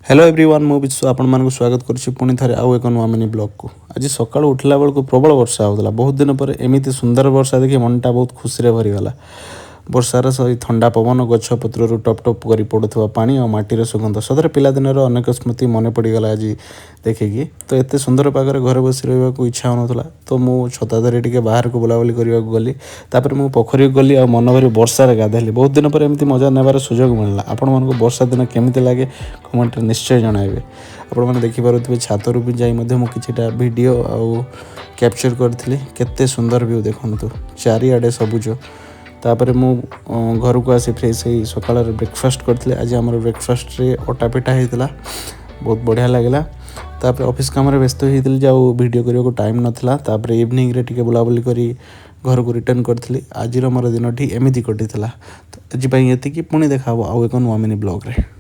Hello everyone मु विश्व आपण मानक स्वागत करुच्ची पुणी थे आउ एक नुआ मिनी ब्लॉग को आज सका उठला बेलू प्रबल वर्षा होता बहुत दिन पर एमती सुंदर वर्षा देखिए मनटा बहुत खुशी भरीगला वर्षार सही ठंडा पवन गछ पत्र टप टप कर पड़ुवा पानी और माटीर सुगंध सदर पिलादिन अनेक स्मृति मन पड़गला आज देखिकी तो एत सुंदर पागे घर बस रहा इच्छा होना तो मुझे छता धरी टे बाहर को बुलाबुली करने गली तापर मुझे पोखरी गली और मन भरी वर्षार गाधेली बहुत दिन पर एमती मजा नेबार सुजोग मिलला आपण मानक वर्षा दिन केमी लगे कमेंट निश्चय जनइबे आपण मैंने देखिपे छातर भी जाई किछिटा वीडियो आउ कैप्चर करी केते सुंदर व्यू देखु चारिआडे सबुज तापर मु घर को आसी फ्रेश हो सका ब्रेकफास्ट करते आज आम ब्रेकफास्ट रे अटा पिठा होता बहुत बढ़िया लगे तापर ऑफिस काम व्यस्त होती जाऊ वीडियो करने को टाइम नाला तापर इवनिंग रे टिके बुलाबुली करी घर को रिटर्न करी आज मोर दिन एमती कटी तो आज ये पुणी देखा आउ एक नुआ मिनी ब्लॉग रे।